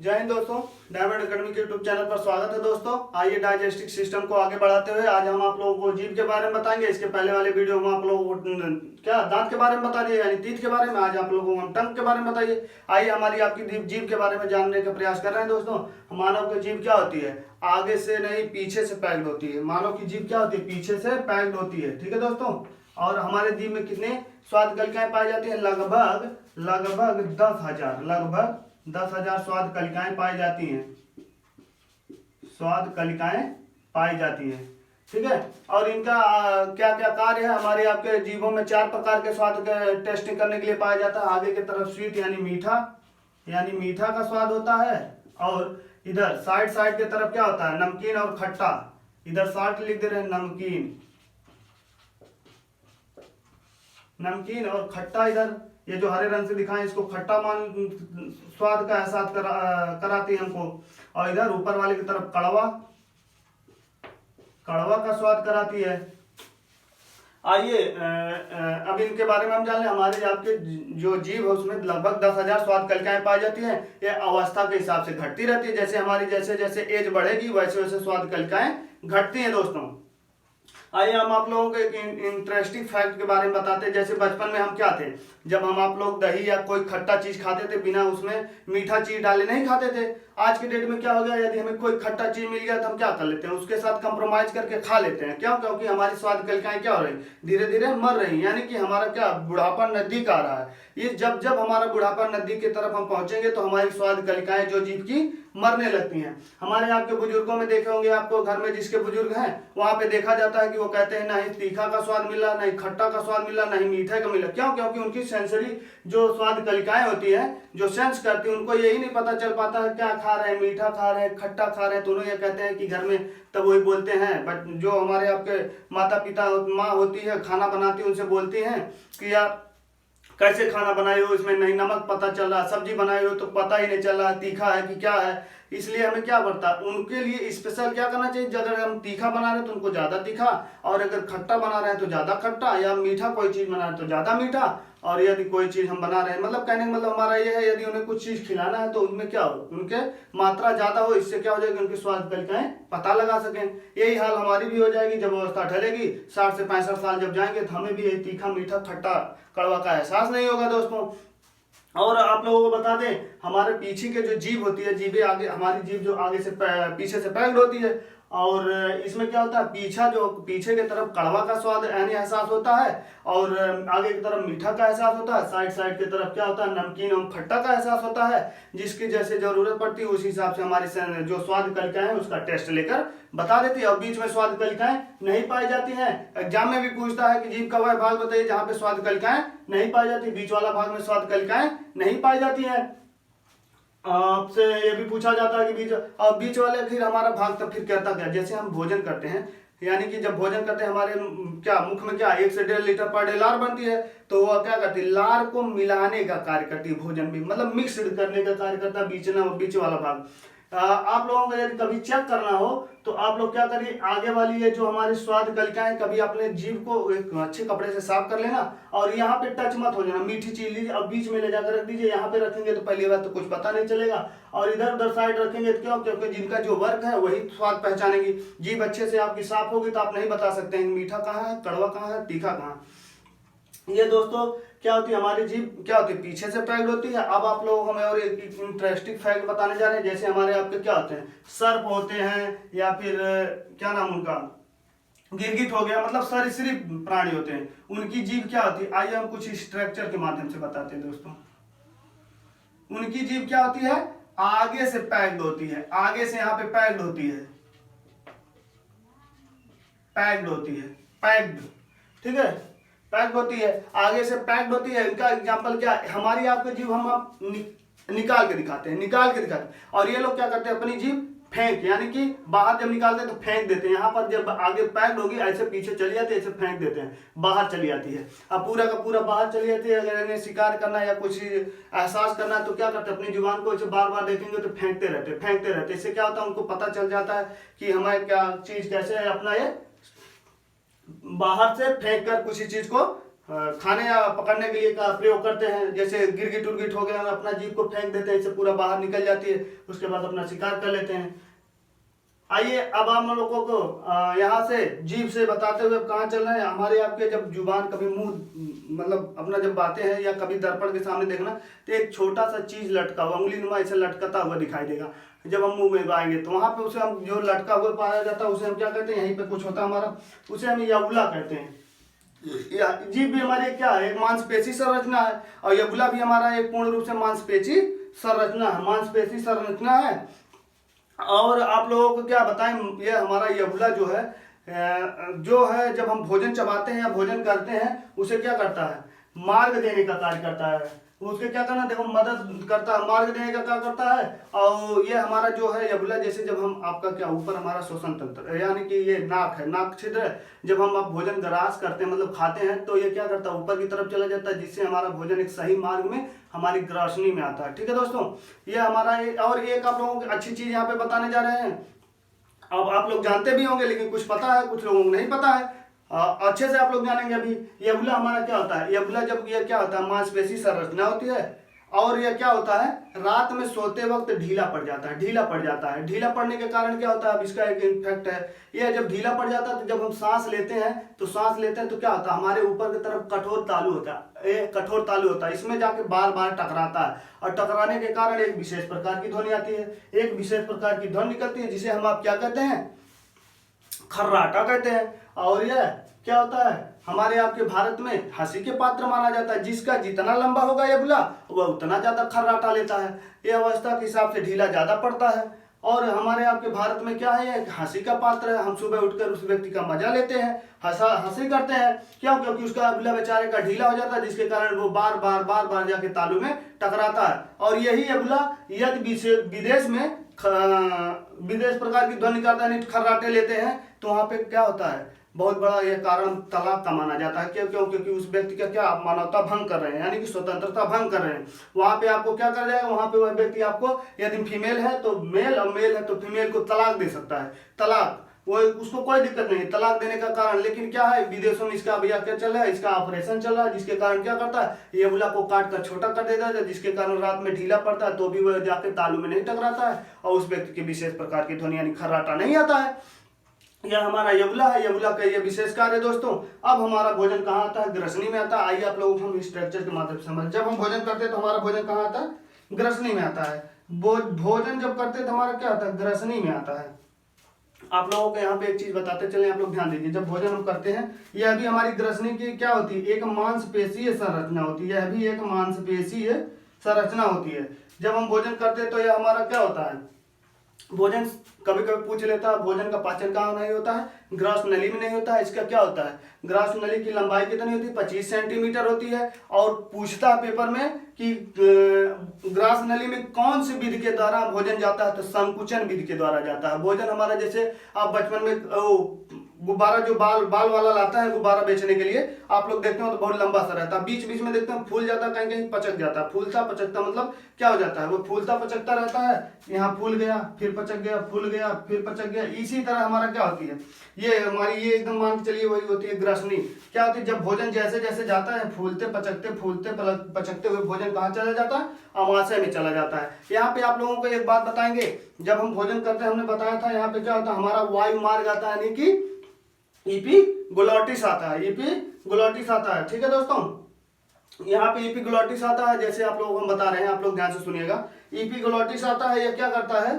जय हिंद दोस्तों, diamond academy के यूट्यूब चैनल पर स्वागत है। दोस्तों आइए डाइजेस्टिक सिस्टम को आगे बढ़ाते हुए आज हम आप लोगों को जीभ के बारे में बताएंगे। इसके पहले वाले वीडियो में आप लोगों को क्या दांत के बारे में बता दिए, यानी तीत के बारे में। आज आप लोगों को हम टंग के बारे में बताइए। आइए हमारी आपकी जीभ के बारे में जानने का प्रयास कर रहे हैं। दोस्तों मानव की जीभ क्या होती है? आगे से नहीं पीछे से पैक्ड होती है। मानव की जीभ क्या होती है? पीछे से पैक्ड होती है। ठीक है दोस्तों। और हमारे जीभ में कितने स्वाद कलिकाएं पाई जाती है? लगभग 10,000 स्वाद कलिकाएं पाई जाती हैं। स्वाद कलिकाएं पाई जाती हैं। ठीक है। और इनका क्या क्या कार्य है? हमारे आपके जीभों में 4 प्रकार के स्वाद के टेस्टिंग करने के लिए पाया जाता है। आगे की तरफ स्वीट यानी मीठा का स्वाद होता है। और इधर साइड की तरफ क्या होता है? नमकीन और खट्टा। इधर साल्ट लिख दे रहे हैं, नमकीन और खट्टा। इधर ये जो हरे रंग से दिखाएं इसको खट्टा स्वाद का एहसास कराती है हमको। और इधर ऊपर वाले की तरफ कड़वा का स्वाद कराती है। आइए अब इनके बारे में हम जान लें। हमारे आपके जो जीभ है उसमें लगभग 10,000 स्वाद कलिकाएं पाई जाती हैं। ये अवस्था के हिसाब से घटती रहती है। जैसे हमारी जैसे एज बढ़ेगी वैसे वैसे स्वाद कलिकाएं घटती हैं। दोस्तों आइए हम आप लोगों को एक इंटरेस्टिंग फैक्ट के बारे में बताते हैं। जैसे बचपन में हम क्या थे, जब हम आप लोग दही या कोई खट्टा चीज खाते थे बिना उसमें मीठा चीज डाले नहीं खाते थे। आज के डेट में क्या हो गया, यदि हमें कोई खट्टा चीज मिल गया तो हम क्या कर लेते हैं? उसके साथ कंप्रोमाइज करके खा लेते हैं। क्यों? क्योंकि हमारी स्वाद कलिकाएं क्या हो रही, धीरे धीरे मर रही, यानी कि हमारा क्या बुढ़ापा नजदीक आ रहा है। ये जब हमारा बुढ़ापा नजदीक की तरफ हम पहुंचेंगे तो हमारी स्वाद कलिकाएं जो जीभ की मरने लगती हैं। हमारे आपके बुजुर्गों में देखे होंगे, आपको घर में जिसके बुजुर्ग हैं वहां पे देखा जाता है कि वो कहते हैं नहीं तीखा का स्वाद मिला, नहीं खट्टा का स्वाद मिला, नहीं मीठे का मिला। क्यों? क्योंकि उनकी सेंसरी जो स्वाद कलिकाएं होती है, जो सेंस करती है, उनको यही नहीं पता चल पाता है क्या खा रहे हैं, मीठा खा रहे हैं, खट्टा खा रहे हैं। दोनों ये कहते हैं कि घर में तब वही बोलते हैं। बट जो हमारे आपके माता पिता माँ होती है खाना बनाती है, उनसे बोलती हैं कि यार कैसे खाना बनाई हो, इसमें नहीं नमक पता चल रहा, सब्जी बनाई हो तो पता ही नहीं चल रहा तीखा है कि क्या है। इसलिए हमें क्या पड़ता, उनके लिए स्पेशल क्या करना चाहिए। अगर हम तीखा बना रहे हैं तो उनको ज्यादा तीखा, और अगर खट्टा बना रहे हैं तो ज्यादा खट्टा, या मीठा कोई चीज बना रहे हैं तो ज्यादा मीठा। और यदि कोई चीज हम बना रहे हैं, मतलब कहने का मतलब हमारा ये है, यदि उन्हें कुछ चीज खिलाना है तो उनमें क्या हो, उनके मात्रा ज्यादा हो। इससे क्या हो जाएगा, उनकी स्वाद कलिकाएं पता लगा सकें। यही हाल हमारी भी हो जाएगी जब अवस्था ठहरेगी। 60 से 65 साल जब जाएंगे तो हमें भी ये तीखा मीठा खट्टा कड़वा का एहसास नहीं होगा। दोस्तों और आप लोगों को बता दें, हमारे पीछे के जो जीभ होती है, जीभे आगे, हमारी जीभ जो आगे से पीछे से पैक्ड होती है। और इसमें क्या होता है, पीछे की तरफ कड़वा का स्वाद यानी एहसास होता है, और आगे की तरफ मीठा का एहसास होता है। साइड की तरफ क्या होता है, नमकीन और खट्टा का एहसास होता है। जिसकी जैसे जरूरत पड़ती है उस हिसाब से हमारी जो स्वाद कलिकाएं है उसका टेस्ट लेकर बता देती है। और बीच में स्वाद कलिकाएं नहीं पाई जाती हैं। एग्जाम में भी पूछता है कि जीभ का वह भाग बताइए जहां पे स्वाद कलिकाएं नहीं पाई जाती। बीच वाला भाग में स्वाद कलिकाएं नहीं पाई जाती हैं। आपसे ये भी पूछा जाता है कि बीच वाले फिर हमारा भाग तब फिर कहता क्या, जैसे हम भोजन करते हैं, यानी कि जब भोजन करते हैं हमारे क्या मुख में क्या 1 से 1.5 लीटर पर डे लार बनती है। तो वह क्या करती है, लार को मिलाने का कार्य करती है। भोजन भी मतलब मिक्स करने का कार्य करता है बीच वाला भाग। आप लोगों को यदि कभी चेक करना हो तो आप लोग क्या करिए, आगे वाली ये जो हमारी स्वाद कलिकाएं, कभी अपने जीभ को एक अच्छे कपड़े से साफ कर लेना और यहाँ पे टच मत हो जाना। मीठी चीज लीजिए अब बीच में ले जाकर रख दीजिए। यहाँ पे रखेंगे तो पहली बात तो कुछ पता नहीं चलेगा, और इधर उधर साइड रखेंगे तो क्यों, क्योंकि जिनका जो वर्क है वही स्वाद पहचानेगी। जीभ अच्छे से आपकी साफ होगी तो आप नहीं बता सकते हैं मीठा कहाँ है, कड़वा कहाँ है, तीखा कहाँ। ये दोस्तों क्या होती है, हमारी जीभ क्या होती है, पीछे से पैक्ड होती है। अब आप लोगों को हमें और एक इंटरेस्टिंग फैक्ट बताने जा रहे हैं। जैसे हमारे आपके क्या होते हैं, सर्प होते हैं, या फिर क्या नाम उनका, गिरगिट हो गया, मतलब सरीसृप प्राणी होते हैं, उनकी जीभ क्या होती है। आइए हम कुछ स्ट्रक्चर के माध्यम से बताते हैं। दोस्तों उनकी जीभ क्या होती है, आगे से पैक्ड होती है। आगे से यहाँ पे पैक्ड होती है, पैक्ड, ठीक है, पैक्ड होती है, आगे से पैक्ड होती है। इनका एग्जांपल क्या है, हमारी आपकी जीभ हम आप निकाल के दिखाते हैं। और ये लोग क्या करते हैं, अपनी जीभ फेंक, यानी कि बाहर जब निकालते हैं तो फेंक देते हैं। यहाँ पर जब आगे पैक्ड होगी ऐसे पीछे चली जाती है, ऐसे फेंक देते हैं, बाहर चली जाती है। अब पूरा का पूरा बाहर चली जाती है। अगर इन्हें शिकार करना है या कुछ एहसास करना है तो क्या करते हैं, अपनी जुबान को ऐसे बार बार देखेंगे तो फेंकते रहते। इससे क्या होता है, उनको पता चल जाता है कि हमारे क्या चीज कैसे है, अपना ये बाहर से फेंक कर किसी चीज को खाने या पकड़ने के लिए का प्रयोग करते हैं। जैसे गिरगिट उर्गिट हो गया, अपना जीभ को फेंक देते हैं, इससे पूरा बाहर निकल जाती है, उसके बाद अपना शिकार कर लेते हैं। आइए अब हम लोगों को यहाँ से जीभ से बताते हुए कहाँ चल रहे हैं। हमारे आपके जब जुबान कभी मुंह मतलब अपना जब बातें हैं या कभी दर्पण के सामने देखना, तो एक छोटा सा चीज लटका हुआ उंगली नुमा ऐसे लटकता हुआ दिखाई देगा। जब हम मुंह में गाएंगे तो वहां पे उसे हम जो लटका हुआ पाया जाता है उसे हम क्या कहते हैं, यहीं पे कुछ होता है हमारा, उसे हम यबुला कहते हैं। जीभ भी हमारी क्या है, एक मांसपेशी संरचना है, और यबुला भी हमारा एक पूर्ण रूप से मांसपेशी संरचना है, मांसपेशी संरचना है। और आप लोगों को क्या बताएं, ये हमारा यबुला जो है जब हम भोजन चबाते हैं या भोजन करते हैं उसे क्या करता है, मार्ग देने का कार्य करता है। उसके क्या करना, देखो मदद करता है, मार्ग देने का कार्य करता है। और ये हमारा जो है यबुला, जैसे जब हम आपका क्या ऊपर हमारा श्वसन तंत्र यानी कि ये नाक है, नाक छिद्र है, जब हम आप भोजन ग्रास करते हैं मतलब खाते हैं तो ये क्या करता है, ऊपर की तरफ चला जाता है, जिससे हमारा भोजन एक सही मार्ग में हमारी ग्रासनी में आता है। ठीक है दोस्तों, ये हमारा और एक आप लोगों को अच्छी चीज यहाँ पे बताने जा रहे हैं। अब आप लोग जानते भी होंगे, लेकिन कुछ पता है, कुछ लोगों को नहीं पता है। अच्छे से आप लोग जानेंगे अभी। यबुला हमारा क्या होता है, यबुला जब ये क्या होता है, मांसपेशी संरचना होती है, और यह क्या होता है, रात में सोते वक्त ढीला पड़ जाता है, ढीला पड़ जाता है। ढीला पड़ने के कारण क्या होता है, अब इसका एक इफेक्ट है, यह जब ढीला पड़ जाता है तो जब हम सांस लेते हैं तो क्या होता है, हमारे ऊपर की तरफ कठोर तालु होता है, एक कठोर तालु होता है, इसमें जाके बार बार टकराता है, और टकराने के कारण एक विशेष प्रकार की ध्वनि आती है, एक विशेष प्रकार की ध्वनि निकलती है, जिसे हम आप क्या कहते हैं, खर्राटा कहते हैं। और यह क्या होता है, हमारे आपके भारत में हंसी के पात्र माना जाता है। जिसका जितना लंबा होगा यबुला वह उतना ज्यादा खर्राटा लेता है। यह अवस्था के हिसाब से ढीला ज्यादा पड़ता है, और हमारे आपके भारत में क्या है, यह हंसी का पात्र है। हम सुबह उठकर उस व्यक्ति का मजा लेते हैं, हंसी करते हैं, क्यों, क्योंकि उसका यबुला बेचारे का ढीला हो जाता है, जिसके कारण वो बार बार जाके तालू में टकराता है। और यही यबुला यदि विदेश में विदेश प्रकार की ध्वनि करता है, खर्राटे लेते हैं, तो वहां पे क्या होता है, बहुत बड़ा यह कारण तलाक का माना जाता है। क्यों, क्योंकि उस व्यक्ति का क्या मानवता भंग कर रहे हैं, यानी कि स्वतंत्रता भंग कर रहे हैं। वहां पे आपको क्या कर जाएगा, वहां पे वह व्यक्ति आपको, यदि फीमेल है तो मेल, और मेल है तो फीमेल को तलाक दे सकता है। तलाक वो उसको कोई दिक्कत नहीं तलाक देने का कारण। लेकिन क्या है, विदेशों में इसका भैया क्या चल रहा है, इसका ऑपरेशन चल रहा है, जिसके कारण क्या करता है, यबुला को काट कर छोटा कर देता है, जिसके कारण रात में ढीला पड़ता है तो भी वह जाके तालू में नहीं टकराता है, और उस व्यक्ति की विशेष प्रकार की ध्वनि यानी खर्राटा नहीं आता है। यह हमारा यबुला है, यबुला का यह विशेष कार्य है दोस्तों। अब हमारा भोजन कहाँ आता है, ग्रसनी में आता है। आइए आप लोगों को हम स्ट्रक्चर के माध्यम से समझ, जब हम भोजन करते हैं तो हमारा भोजन कहाँ आता है, ग्रसनी में आता है। भोजन जब करते हैं तो हमारा क्या आता है, ग्रसनी में आता है। आप लोगों को यहाँ पे एक चीज बताते चले, आप लोग ध्यान दीजिए, जब भोजन हम करते हैं यह भी हमारी ग्रसनी की क्या होती है, एक मांसपेशीय संरचना होती है, यह भी एक मांसपेशीय संरचना होती है। जब हम भोजन करते हैं तो यह हमारा क्या होता है, भोजन कभी कभी पूछ लेता है, भोजन का पाचन कहाँ नहीं होता है, ग्रास नली में नहीं होता है। इसका क्या होता है, ग्रास नली की लंबाई कितनी होती है, 25 सेंटीमीटर होती है। और पूछता है पेपर में कि ग्रास नली में कौन सी विधि के द्वारा भोजन जाता है, तो संकुचन विधि के द्वारा जाता है। भोजन हमारा, जैसे आप बचपन में गुब्बारा जो बाल वाला लाता है गुब्बारा बेचने के लिए, आप लोग देखते हो तो बहुत लंबा सा रहता है, बीच बीच में देखते हैं फूल जाता है, कहीं कहीं पचक जाता है। फूलता पचकता मतलब क्या हो जाता है, वो फूलता पचकता रहता है, यहाँ फूल गया फिर पचक गया, फूल गया फिर पचक गया। इसी तरह हमारा क्या होती है, ये हमारी ये एकदम मान के चलिए वही होती है ग्रसनी। क्या होती है, जब भोजन जैसे जैसे जाता है फूलते पचकते हुए भोजन कहाँ चला जाता है, अमाशय में चला जाता है। यहाँ पे आप लोगों को एक बात बताएंगे, जब हम भोजन करते हैं हमने बताया था यहाँ पे क्या होता है, हमारा वायु मार्ग आता है, यानी कि एपिग्लोटिस आता है, एपिग्लोटिस आता है। ठीक है दोस्तों, यहाँ पे एपिग्लोटिस आता है, जैसे आप लोगों को हम बता रहे हैं, आप लोग ध्यान से सुनिएगा। एपिग्लोटिस आता है, यह क्या करता है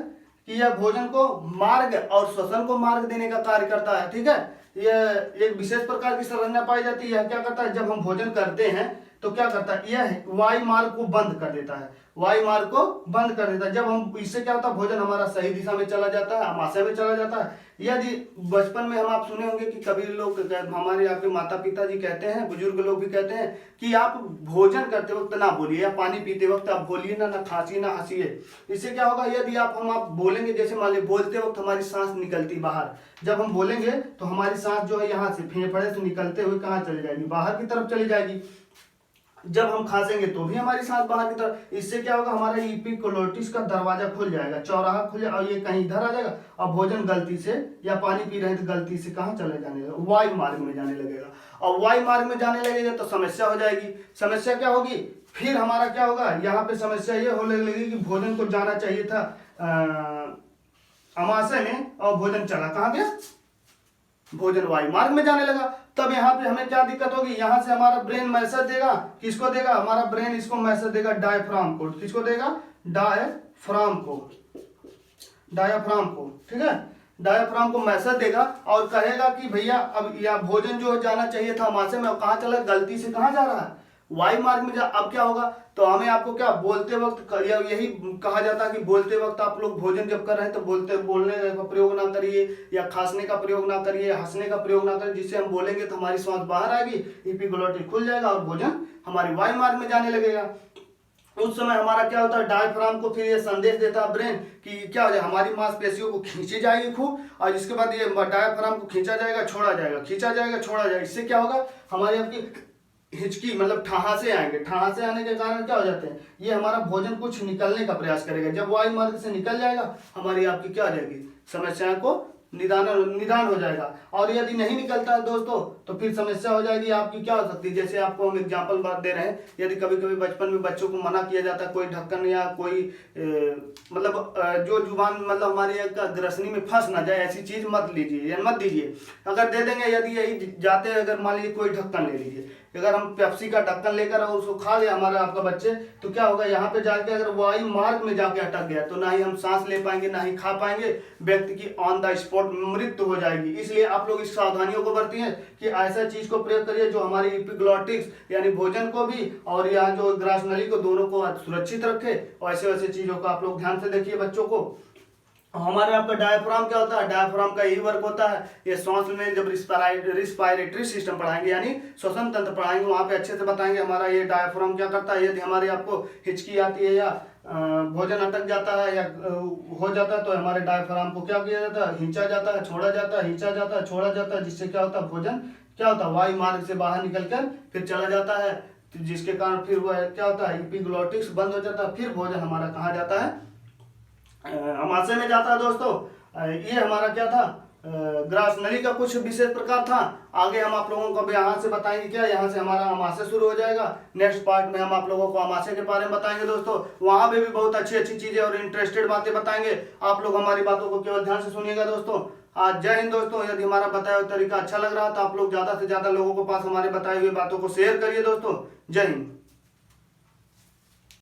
कि यह भोजन को मार्ग और श्वसन को मार्ग देने का कार्य करता है। ठीक है, यह एक विशेष प्रकार की संरचना पाई जाती है। क्या करता है, जब हम भोजन करते हैं तो क्या करता है, यह वायु मार्ग को बंद कर देता है, वायु मार्ग को बंद कर देता है। जब हम, इससे क्या होता है, भोजन हमारा सही दिशा में चला जाता है, अमाशय में चला जाता है। यदि बचपन में हम आप सुने होंगे कि कभी लोग, हमारे आपके माता पिता जी कहते हैं, बुजुर्ग लोग भी कहते हैं कि आप भोजन करते वक्त ना बोलिए, या पानी पीते वक्त आप बोलिए ना खांसिए ना हंसिए। इससे क्या होगा, यदि आप बोलेंगे, जैसे मान लीजिए बोलते वक्त हमारी सांस निकलती बाहर, जब हम बोलेंगे तो हमारी सांस जो है यहाँ से फेफड़े से निकलते हुए कहाँ चली जाएगी, बाहर की तरफ चली जाएगी। जब हम खांसेंगे तो भी हमारी सांस बाहर की तरफ। इससे क्या होगा, हमारा एपिग्लोटिस का दरवाजा खुल जाएगा, चौराहा खुल जाएगा, और ये कहीं इधर आ जाएगा, और भोजन गलती से या पानी पी रहे हैं तो गलती से कहाँ चले जाने लगेगा, वायु मार्ग में जाने लगेगा। और वाई मार्ग में जाने लगेगा तो समस्या हो जाएगी। समस्या क्या होगी, फिर हमारा क्या होगा, यहाँ पे समस्या ये होने लगेगी कि भोजन को जाना चाहिए था अमाशय में और भोजन चला कहाँ गया, भोजन वायु मार्ग में जाने लगा। तब यहाँ पे हमें क्या दिक्कत होगी, यहाँ से हमारा ब्रेन मैसेज देगा, किसको देगा, हमारा ब्रेन इसको मैसेज देगा डायफ्राम को, किसको देगा, डायफ्राम को, डायफ्राम को, ठीक है, डायफ्राम को मैसेज देगा और कहेगा कि भैया अब या भोजन जो जाना चाहिए था अमाशय में, कहाँ चला, गलती से कहाँ जा रहा है, वायु मार्ग में जा। अब क्या होगा, तो हमें आपको क्या बोलते वक्त यही कहा जाता है कि बोलते वक्त आप लोग भोजन जब कर रहे हैं तो बोलने का प्रयोग ना करिए, या खांसने का प्रयोग ना करिए, हंसने का प्रयोग ना करिए, जिससे हम बोलेंगे तो हमारी सांस बाहर आएगी, एपिग्लोटिस खुल जाएगा और भोजन हमारी वायु मार्ग में जाने लगेगा। उस समय हमारा क्या होता है, डायफ्राम को फिर ये संदेश देता है ब्रेन कि क्या हो जाए, हमारी मांसपेशियों को खींची जाएगी खूब, और इसके बाद ये डायफ्राम को खींचा जाएगा, छोड़ा जाएगा, खींचा जाएगा, छोड़ा जाएगा। इससे क्या होगा, हमारी आपकी हिचकी मतलब ठहासे आएंगे, ठहासे आने के कारण क्या हो जाते हैं, ये हमारा भोजन कुछ निकलने का प्रयास करेगा। जब वायु मार्ग से निकल जाएगा, हमारी आपकी क्या हो जाएगी, समस्याओं को निदान हो जाएगा। और यदि नहीं निकलता है दोस्तों, तो फिर समस्या हो जाएगी आपकी, क्या हो सकती है, जैसे आपको हम एग्जांपल बात दे रहे हैं, यदि कभी कभी बचपन में बच्चों को मना किया जाता है, कोई ढक्कन या कोई मतलब जो जुबान मतलब हमारी ग्रसनी में फंस ना जाए, ऐसी चीज मत लीजिए या मत दीजिए। अगर दे देंगे, यदि यही जाते अगर मान लीजिए कोई ढक्कन ले लीजिए, अगर हम पेप्सी का ढक्कन लेकर और उसको खा लिया हमारा आपका बच्चे, तो क्या होगा, यहाँ पे जाके अगर वायु मार्ग में जाके अटक गया तो ना ही हम सांस ले पाएंगे, ना ही खा पाएंगे, व्यक्ति की ऑन द स्पॉट मृत्यु हो जाएगी। इसलिए आप लोग इस सावधानियों को बरतिए कि ऐसा चीज को प्रयोग करिए जो हमारी एपिग्लोटिक्स यानी भोजन को भी और यहाँ जो ग्रास नली को दोनों को सुरक्षित रखे। वैसे वैसे चीजों को आप लोग ध्यान से देखिए बच्चों को। हमारे आपका डायफ्राम क्या होता है, डायफ्राम का यही वर्क होता है, ये सांस में जब रिस्पायरेटरी सिस्टम पढ़ाएंगे यानी श्वसन तंत्र पढ़ाएंगे, वहां पे अच्छे से बताएंगे हमारा ये डायफ्राम क्या करता है। यदि हमारे आपको हिचकी आती है या भोजन अटक जाता है या हो जाता है, तो हमारे डायफ्राम को क्या किया जाता है, खींचा जाता है, छोड़ा जाता है, खींचा जाता है, छोड़ा जाता है, जिससे क्या होता है, भोजन क्या होता है, वायु मार्ग से बाहर निकलकर फिर चला जाता है, जिसके कारण फिर वह क्या होता है, एपिग्लोटिक्स बंद हो जाता है, फिर भोजन हमारा कहाँ जाता है, अमाशय में जाता है। दोस्तों ये हमारा क्या था, ग्रास नली का कुछ विशेष प्रकार था। आगे हम आप लोगों को अब यहाँ से बताएंगे क्या, यहाँ से हमारा अमाशय शुरू हो जाएगा। नेक्स्ट पार्ट में हम आप लोगों को अमाशय के बारे में बताएंगे दोस्तों, वहां पे भी बहुत अच्छी अच्छी चीजें और इंटरेस्टेड बातें बताएंगे। आप लोग हमारी बातों को केवल ध्यान से सुनिएगा दोस्तों। आज जय हिंद दोस्तों। यदि हमारा बताया हुआ तरीका अच्छा लग रहा तो आप लोग ज्यादा से ज्यादा लोगों के पास हमारे बताए हुए बातों को शेयर करिए दोस्तों। जय हिंद।